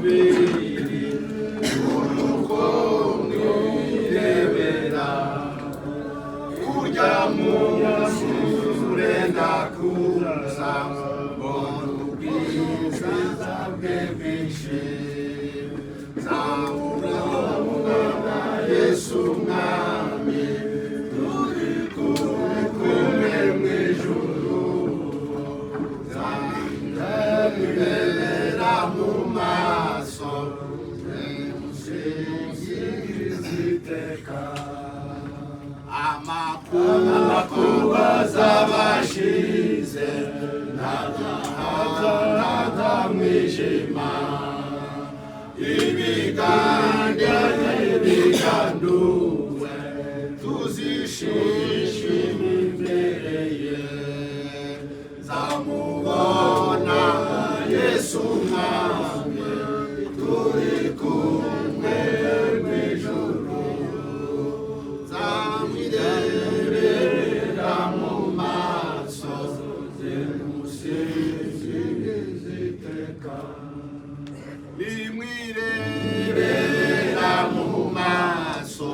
mubiri uruko mwirebera kurya munsi urenda kuza mbona ubwiza bwe bwinshi nzamurabona Yesu mwami turi kumwe mw'ijuru nzamurabera mu maso ziteka amakuba z'abashize ntaza mwijima ibigande biganduwe tuzishima imbere ye nzamubona Yesu mwami turi kumwe mw'ijuru nzamwirebera mu maso ziteka nimwirebera mu maso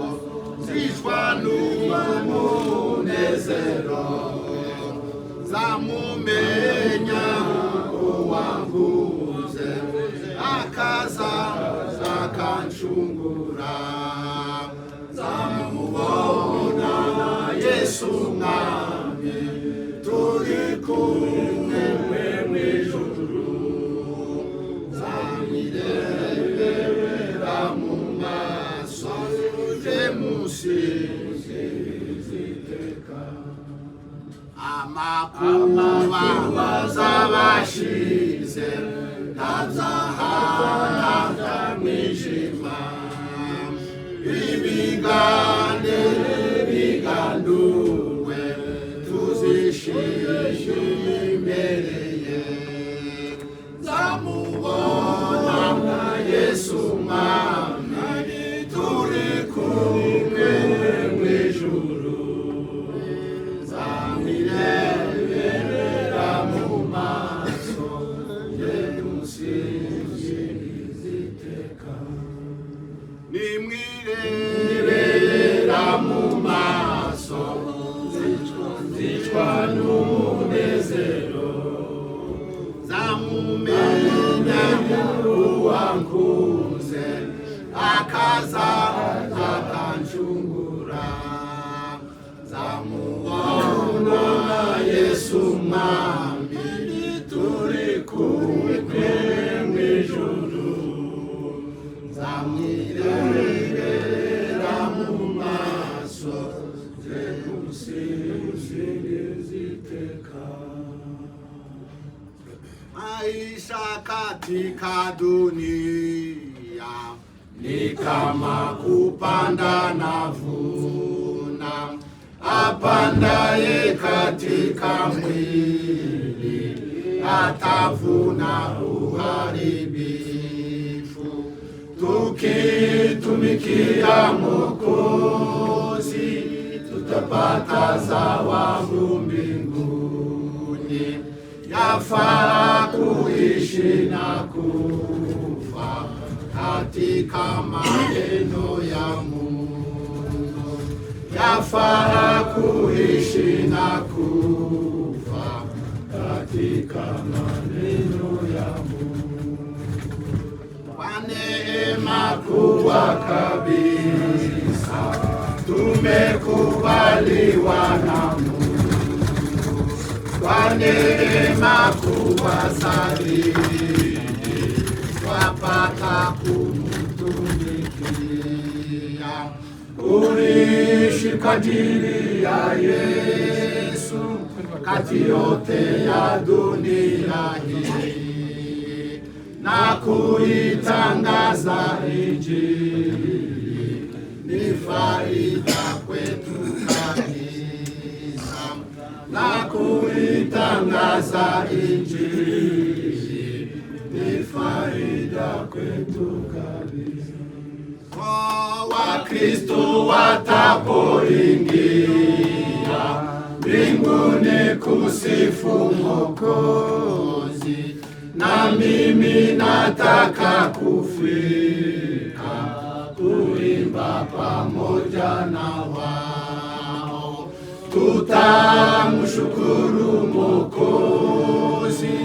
zicwa n'umunezero zamumenya uwanguze akaza akancungura zamubona Yesu mwami turi kumwe mw'ijuru nzamwirebera mu maso ziteka amakuba z'abashize ntaza mwijima ibigande biganduwe tuzishima imbere ye nzamubona Yesu mwami turi kumwe mw'ijuru nzamwirebera mu maso ziteka nimwirebera mu maso zicwa n'umunezero zamumenya uwanguze akaza akancungura zamubona Yesu mwami turi kumwe mw'ijuru nzamwirebera mu maso ziteka maisha katika dunia ni kama kupanda na vuna apandaye katika mwili atavuna uharibifu tukitumikia Mwokozi tutapata zawabu mbinguni yafaa kuishi na kufa katika maneno ya Mungu yafaa kuishi na kufa katika maneno ya Mungu kwa neema kubwa kabisa tumekubaliwa na Mungu kwa neema kubwa zaidi twapata kumtumikia kuishi kadiri ya Yesu kati yote ya dunia hii na kuitangaza Injili ni faida kwetu kabisa na kuitangaza Injili ni faida kwetu kabisa. Wakristo watapoingia mbinguni kusifu Mwokozi na mimi nataka kufika kuimba pamoja na wao. Tutamshukuru Mwokozi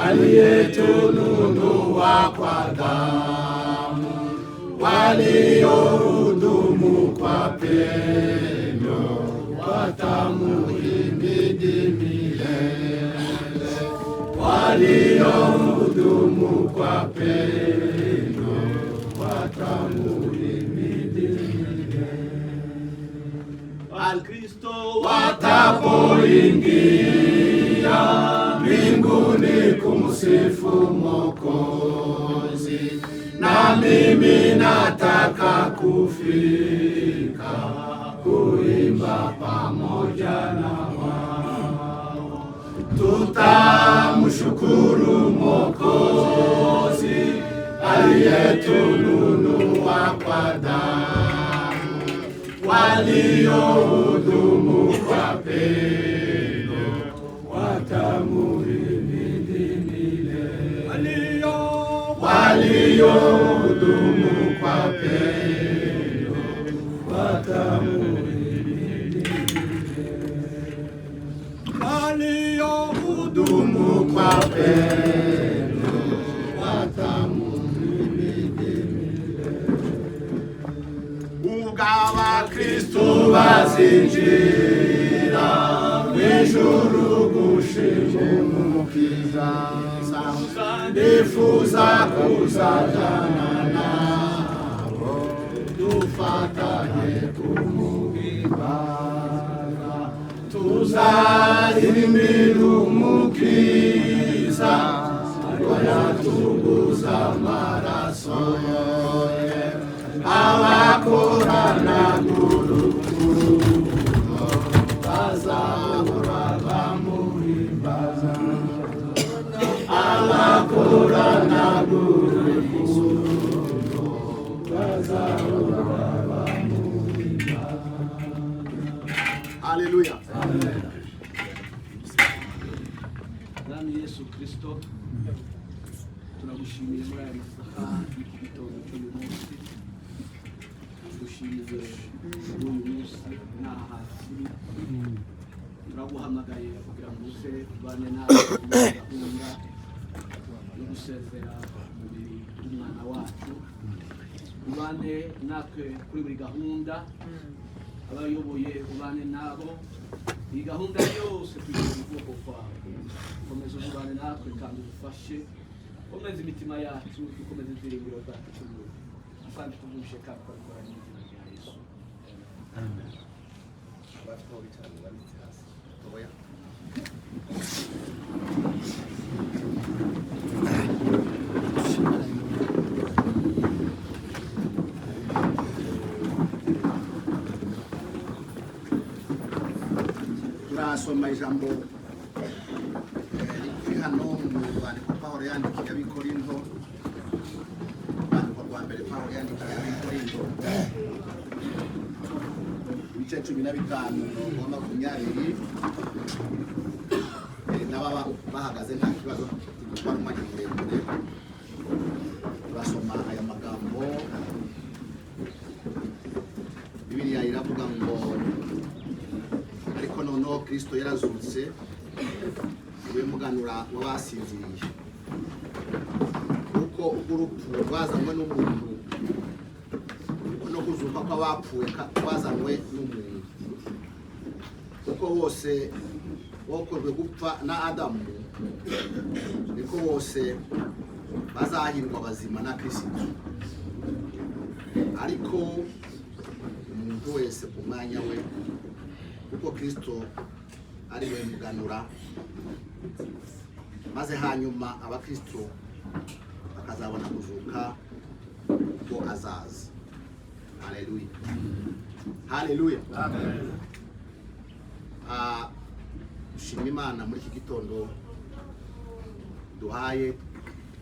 aliyetununua kwa damu, waliohudumu kwa pendo watamuhimidi milele, waliohudumu kwa pendo watamuhimidi milele. Wakristo watapoingia mbinguni kumsifu Mwokozi, na mimi nataka kufika kuimba pamoja na wao. Tutamshukuru Mwokozi aliyetununua kwa damu, waliohudumu kwa pendo watamuhimidi milele, waliohudumu kwa pendo watamuhimidi milele, waliohudumu kwa pendo watamuhimidi milele. Ugawa Kristo bazinjira mw'ijuru gushima Umukiza, ndifuza kuzajana nabo dufatanye kumuhimbaza, tuzaririmira Umukiza ko yatuguza amaraso ye, abakorana n'urukundo bazahora bamuhimbaza, abakorana n'urukundo bazahora bamuhimbaza. Haleluya. Amen. Mwami Yesu Kristo, tunagushimiye muri aya masaha y'igitondo cy'uyu munsi, tugushimiye uyu munsi n'aha hasi, turaguhamagaye kugira ngo uze tubane nawe muri gahunda yo gusezera umubiri w'umwana wacu, ubane natwe kuri buri gahunda, abayoboye ubane nabo, iyi gahunda yose tugiye mu bwoko kwawe, komeza ubane natwe kandi udufashe, komeza imitima yacu, dukomeze ibyiringiro byacu cy'umwuka. Asante tuvushe kandi twabikora mu izina rya Yesu. Amen. Abafite bitanu banditse hasi. Toya. Turasoma ijambo riri hano mu rwandiko Pawulo yandikiye ab'Ikorinto, urwandiko rwa mbere Pawulo yandikiye ab'Ikorinto, ibice 15:20. N'ababa bahagaze nta kibazo, tugutwara umwanya muremure. Turasoma aya magambo. Bibiliya iravuga ngo ariko noneho Kristo yarazutse, niwe muganura w'abasinziriye, kuko urupfu rwazanywe n'umuntu no kuzuka kw'abapfuye kwazanywe n'umuntu, kuko bose bokorwe gupfa na Adamu, niko bose bazahirwa bazima na Kristo. Ariko umuntu wese ku mwanya we, kuko Kristo ari we muganura, maze hanyuma abakristo bakazabona kuzuka ubwo azaza. Haleluya. Haleluya. Amen. Dushimira Imana muri iki gitondo duhaye,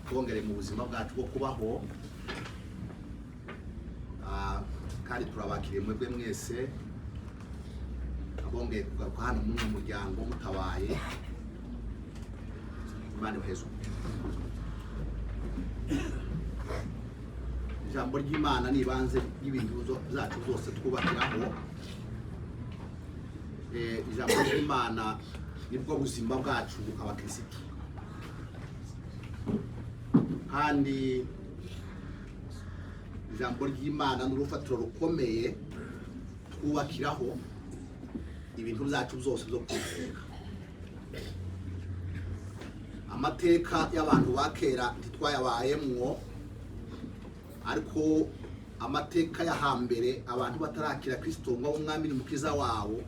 twongere mu buzima bwacu bwo kubaho, kandi turabakiriye mwebwe mwese abongeye kugaruka hano mu muryango mutabaye. Imana ihezo. Ijambo ry'Imana nibanze y'ibintu zacu zose twubakiraho. Ijambo ry'Imana nibwo buzima bwacu abakristo. Kandi ijambo ry'Imana n'urufatiro rukomeye twubakiraho ibintu byacu byose byo kwizera. Amateka y'abantu bakera ntitwayabayemwo, ariko amateka ya hambere abantu batarakira Kristo ngo umwami n'umukiza wabo,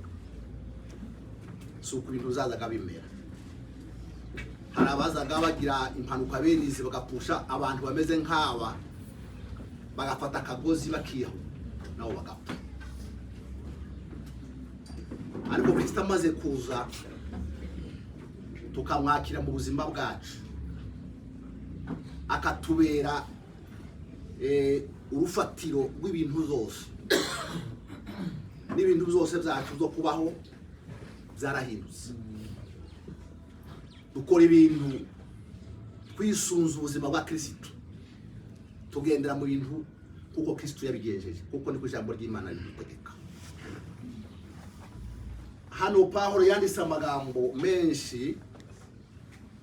suko ibintu zazaga bimera. Hari abazaga bagira impanuka benizi bagapusha abantu bameze nk'aba, bagafata akagozi bakiyaho nabo bagapfa. Ariko Kristo amaze kuza tukamwakira mu buzima bwacu, akatubera urufatiro rw'ibintu zose, n'ibintu byose byacu byo kubaho byarahindutse. Dukora ibintu twisunze ubuzima bwa Kristo, tugendera mu bintu kuko Kristo yabigejeje, kuko niko ijambo ry'Imana ridutegeka. Hano Pawulo yanditse amagambo menshi,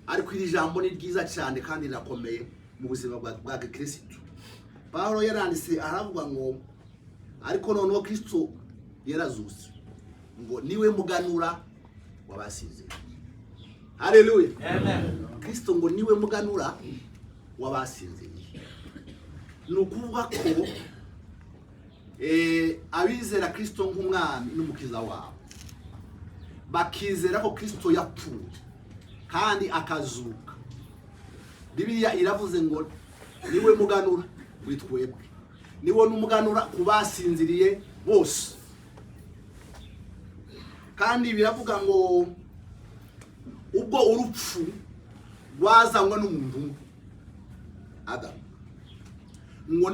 ariko iri jambo ni ryiza cyane kandi rirakomeye mu buzima bwa Kristo. Pawulo yaranditse aravuga ngo ariko noneho Kristo yarazutse, ngo niwe muganura wabasize. Haleluya. Amen. Kristo ngo niwe muganura wabasinziriye. Nukuvuga ko abizera Kristo nk'umwami n'umukiza wabo, bakizera ko Kristo yapfuye kandi akazuka. Bibiliya iravuze ngo niwe muganura witwebwe, niwe n'umuganura kubasinziriye bose. Kandi biravuga ngo ubwo urupfu rwazanywe n'umuntu Adam, ngo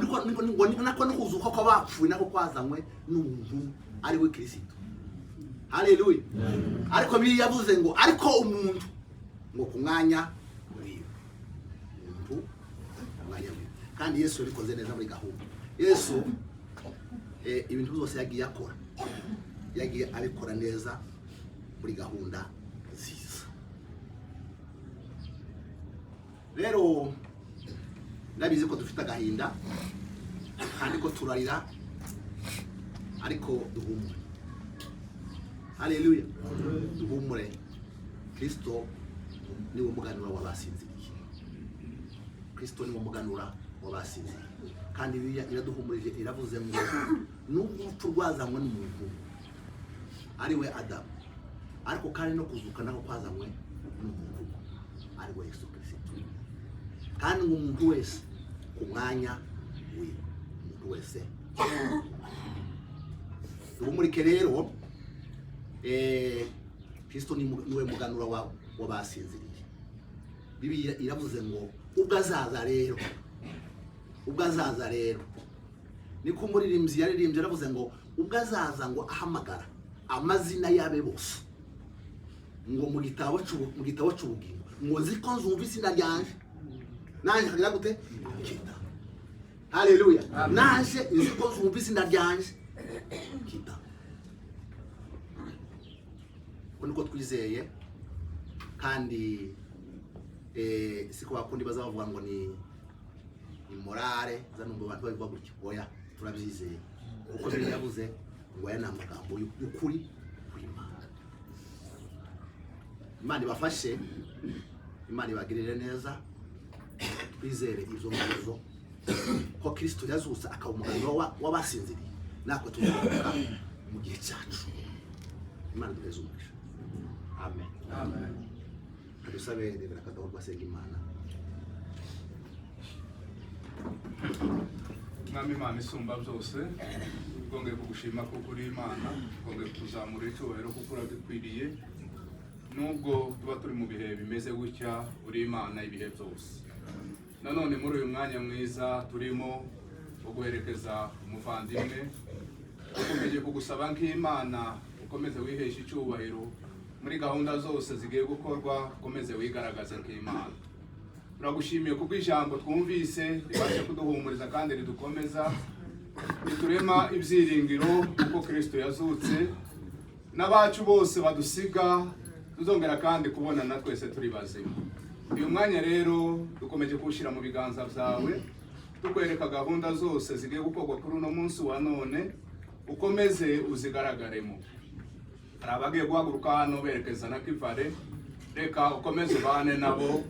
nako no kuzuka kw'abapfuye nako kwazanywe n'umuntu ari we Kristo. Haleluya. Ariko Bibiliya yavuze ngo ariko umuntu ngo ku mwanya wiwe, umuntu ku mwanya wiwe. Kandi Yesu yabikoze neza muri gahunda. Yesu ibintu byose yagiye akora, yagiye abikora neza muri gahunda nziza. Rero ndabizi ko dufite agahinda kandi ko turarira, ariko duhumure. Haleluya. Duhumure. Kristo niwe muganura wabasinziriye. Kristo niwe muganura wabasinziriye. Kandi Bibiliya iraduhumurije, iravuze ngo n'urupfu rwazanywe n'umuntu ari we Adam, ariko kandi no kuzuka nako kwazanywe n'umuntu ari we Yesu Kristo. Kandi umuntu wese ku mwanya wiwe, umuntu wese. Duhumurike rero, Kristo niwe muganura wabasinziriye. Bibiliya iravuze ngo ubwo azaza rero niko umuririmbyi yaririmbye, aravuze ngo ubwo azaza ngo ahamagara amazina y'abe bose, ngo mu gitabo cy'ubugingo, ngo nziko nzumva izina ryanje nanje kagira gute kita. Haleluya. Nanje nziko nzumva izina ryanje kita. Niko twizeye. Kandi siko bakundi bazavuga ngo ni morale zanumva abantu babivuga gutyo. Oya, turabyizeye kuko Bibiliya yavuze ngo aya namagambo y'ukuri kw'Imana. Imana ibafashe, Imana ibagirire neza. Twizere izo ngizo ko Kristo yazutse akaba umuganura wabasinziriye, natwe tuzamuka mu gihe cyacu. Imana duheze umugisha. Amen. Amen. Dusabe Reverend Kagame basenga Imana. Mwami Imana isumba byose, twongeye kugushima kuko uri Imana, twongeye kuzamura icyubahiro kuko urabikwiriye. Nubwo tuba turi mu bihe bimeze gutya, uri Imana ibihe byose. Nanone muri uyu mwanya mwiza turimo wo guherekeza umuvandimwe, ukomeje kugusaba nk'Imana ukomeze wihesha icyubahiro muri gahunda zose zigiye gukorwa ukomeze wigaragaze nk'Imana. Turagushimiye kubwo ijambo twumvise ribashe kuduhumuriza kandi ridukomeza, riturema ibyiringiro kuko Kristo yazutse, n'abacu bose badusiga tuzongera kandi kubonana twese turi bazima. Uyu mwanya rero dukomeje kuwushyira mu biganza byawe, tukwereka gahunda zose zigiye gukorwa kuri uno munsi wa none, ukomeze uzigaragaremo. Hari abagiye guhaguruka hano berekeza na Kivale, reka ukomeze ubane nabo,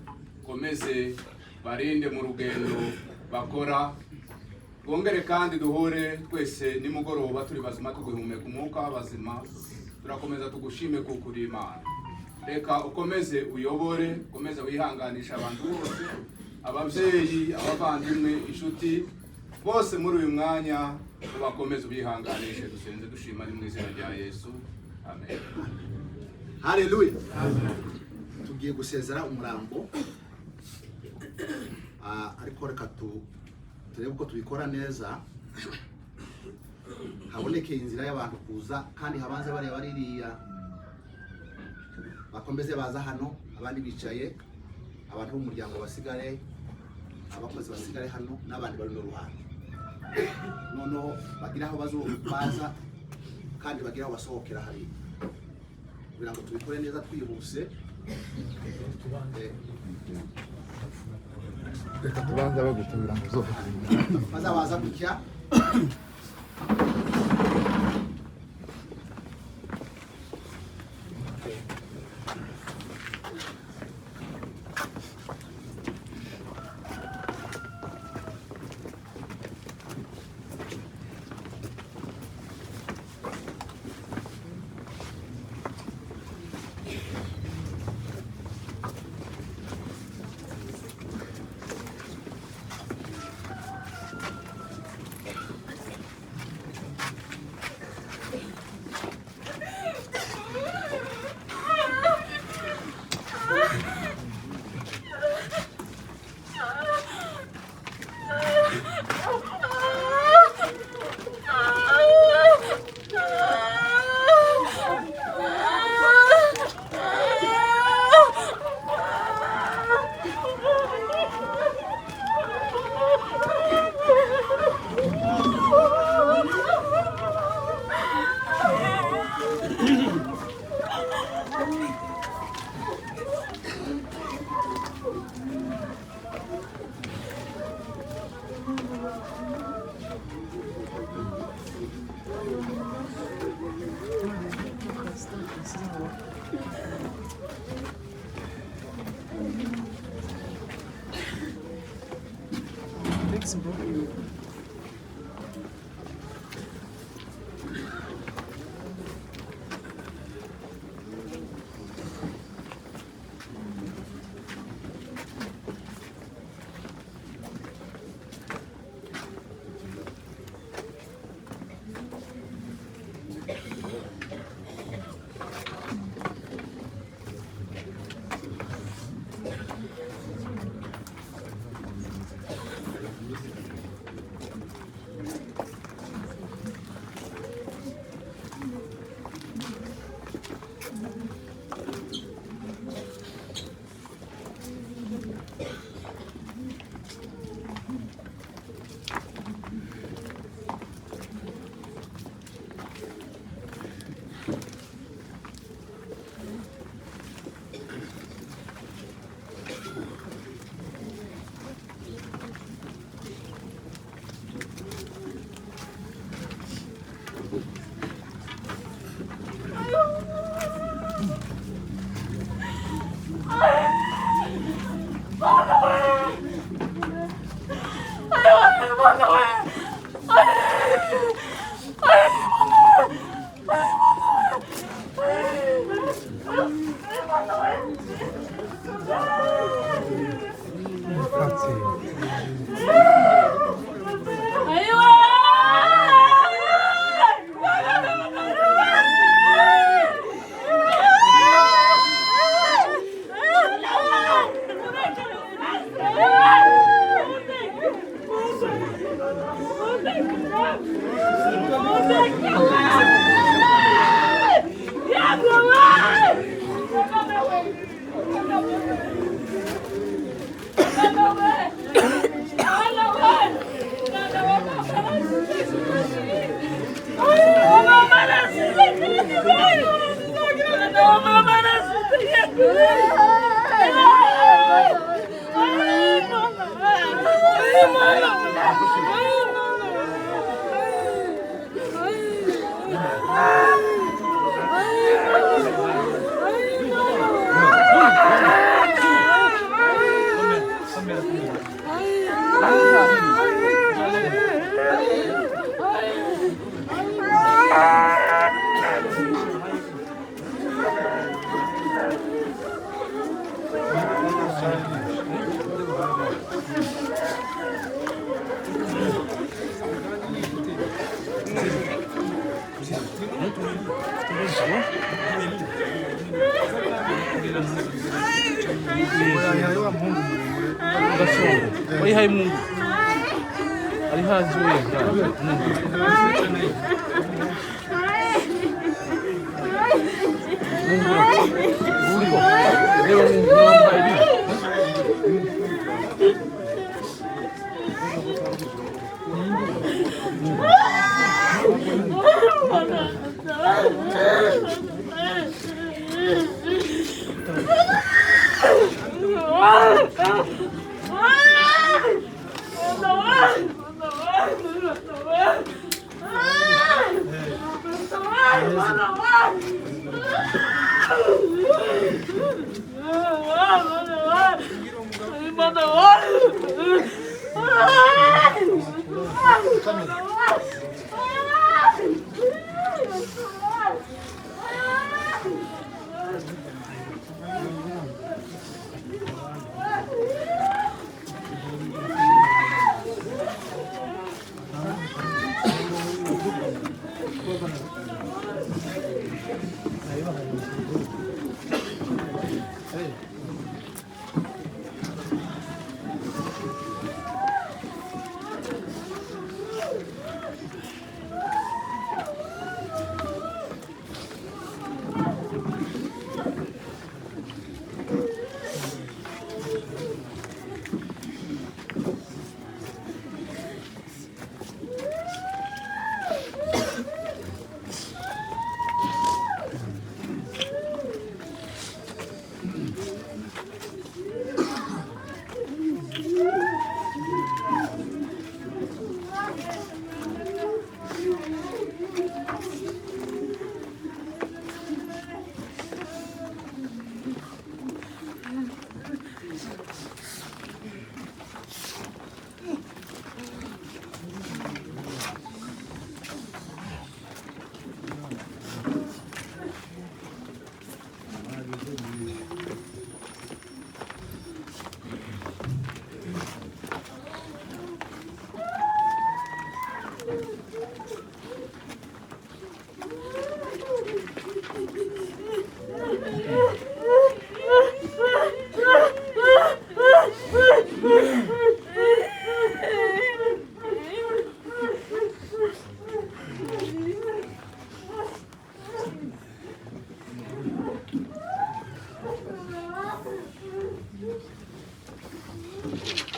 ukomeze barinde mu rugendo bakora, twongere kandi duhore twese nimugoroba turi bazima tuguhumeka umwuka w'abazima. Turakomeza tugushime kuko uri Imana. Reka ukomeze uyobore, ukomeze wihanganisha abantu bose, ababyeyi, abavandimwe, inshuti bose muri uyu mwanya, ubakomeze ubihanganishe. Dusenze dushima mu izina rya Yesu, amen. Haleluya. Tugiye gusezera umurambo, ariko reka turebe uko tubikora neza, haboneke inzira y'abantu kuza kandi habanze bareba ririya, bakomeze baza hano, abandi bicaye, abantu b'umuryango basigare, abakozi basigare hano, n'abandi bari no ruhande. Noneho bagira aho baza kandi bagira aho basohokera hari, kugira ngo tubikore neza twihuse. Reka tubanza bagutumira ngo zo bazabaza gutya. Hai Mungu alihazi wewe Thank you.